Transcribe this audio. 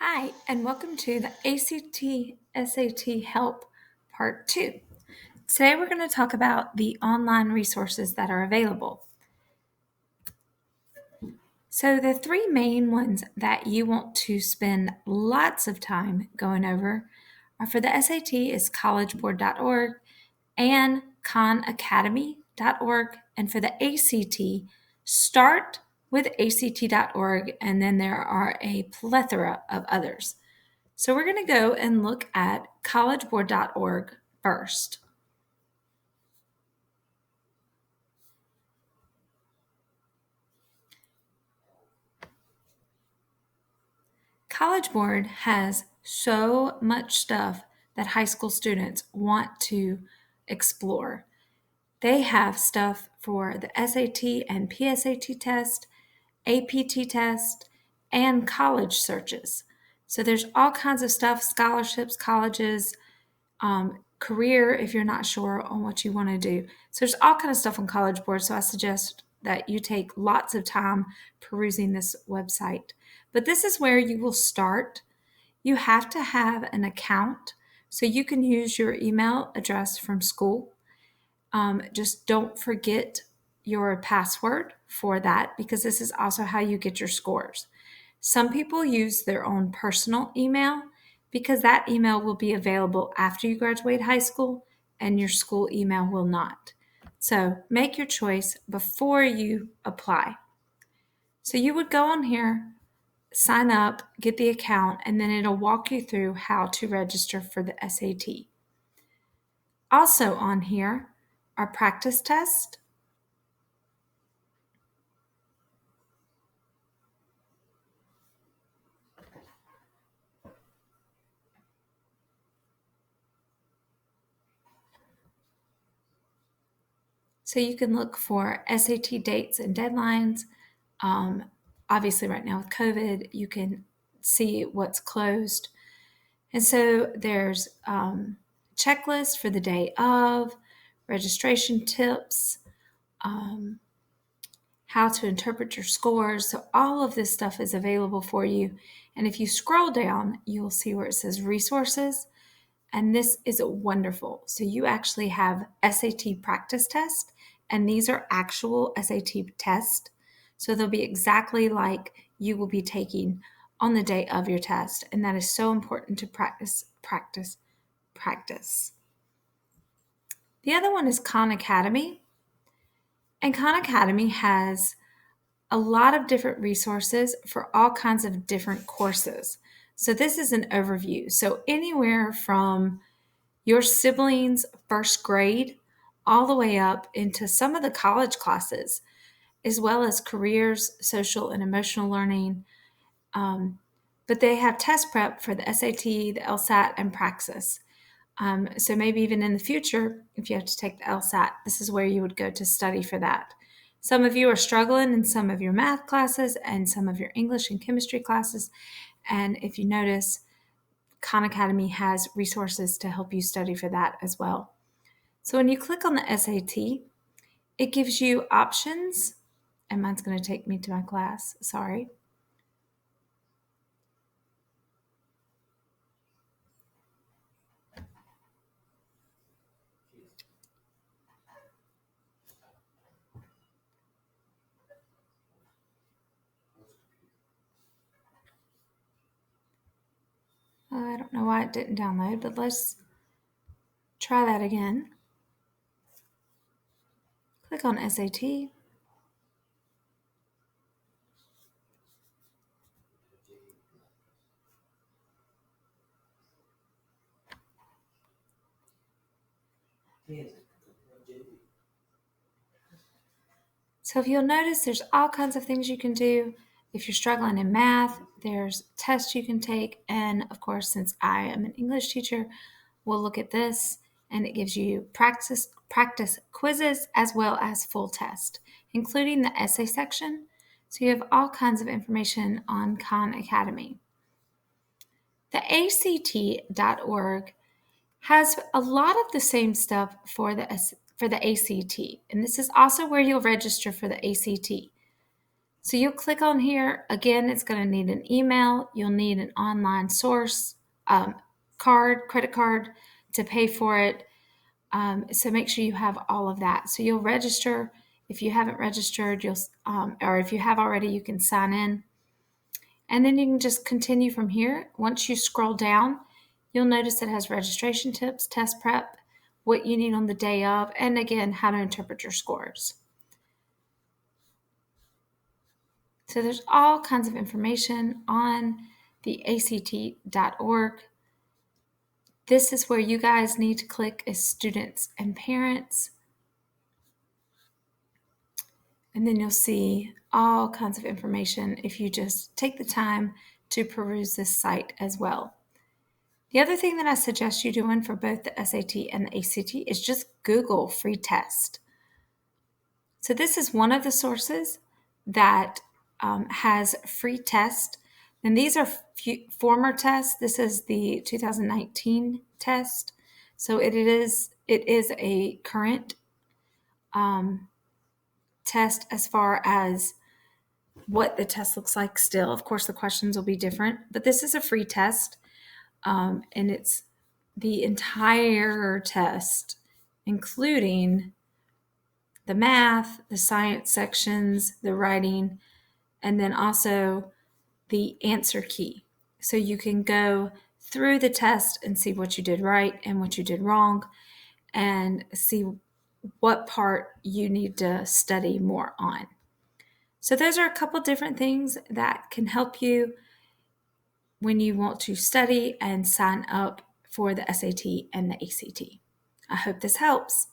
Hi, and welcome to the ACT SAT Help Part 2. Today we're going to talk about the online resources that are available. So, the three main ones that you want to spend lots of time going over are for the SAT is collegeboard.org and khanacademy.org, and for the ACT, start with act.org, and then there are a plethora of others. So we're going to go and look at collegeboard.org first. College Board has so much stuff that high school students want to explore. They have stuff for the SAT and PSAT test, APT test, and college searches. So there's all kinds of stuff, scholarships, colleges, career if you're not sure on what you want to do. So there's all kind of stuff on College Board. So I suggest that you take lots of time perusing this website. But this is where you will start. You have to have an account so you can use your email address from school. Just don't forget your password for that because this is also how you get your scores. Some people use their own personal email because that email will be available after you graduate high school and your school email will not. So make your choice before you apply. So you would go on here, sign up, get the account, and then it'll walk you through how to register for the SAT. Also on here are practice tests. So you can look for SAT dates and deadlines. Obviously, right now with COVID, you can see what's closed. And so there's checklist for the day of, registration tips, how to interpret your scores. So all of this stuff is available for you. And if you scroll down, you'll see where it says resources. And this is wonderful. So you actually have SAT practice test, and these are actual SAT tests. So they'll be exactly like you will be taking on the day of your test. And that is so important to practice. The other one is Khan Academy. And Khan Academy has a lot of different resources for all kinds of different courses. So this is an overview. So anywhere from your siblings' first grade all the way up into some of the college classes, as well as careers, social and emotional learning. But they have test prep for the SAT, the LSAT, and Praxis. So maybe even in the future, if you have to take the LSAT, this is where you would go to study for that. Some of you are struggling in some of your math classes and some of your English and chemistry classes. And if you notice, Khan Academy has resources to help you study for that as well. So when you click on the SAT, it gives you options, and mine's going to take me to my class. Sorry. I don't know why it didn't download, but let's try that again. Click on SAT. So if you'll notice, there's all kinds of things you can do. If you're struggling in math, there's tests you can take. And of course, since I am an English teacher, we'll look at this, and it gives you practice quizzes as well as full test, including the essay section. So you have all kinds of information on Khan Academy. The ACT.org has a lot of the same stuff for the ACT, and this is also where you'll register for the ACT. So you'll click on here. Again, it's going to need an email. You'll need an online source, credit card to pay for it. So make sure you have all of that. So you'll register. If you haven't registered, or if you have already, you can sign in. And then you can just continue from here. Once you scroll down, you'll notice it has registration tips, test prep, what you need on the day of, and again, how to interpret your scores. So there's all kinds of information on the ACT.org. This is where you guys need to click as students and parents. And then you'll see all kinds of information if you just take the time to peruse this site as well. The other thing that I suggest you doing for both the SAT and the ACT is just Google free test. So this is one of the sources that has free test. And these are former tests. This is the 2019 test. So it is a current test as far as what the test looks like still. Of course, the questions will be different, but this is a free test. And it's the entire test, including the math, the science sections, the writing, and then also the answer key. So you can go through the test and see what you did right and what you did wrong, and see what part you need to study more on. So those are a couple different things that can help you when you want to study and sign up for the SAT and the ACT. I hope this helps.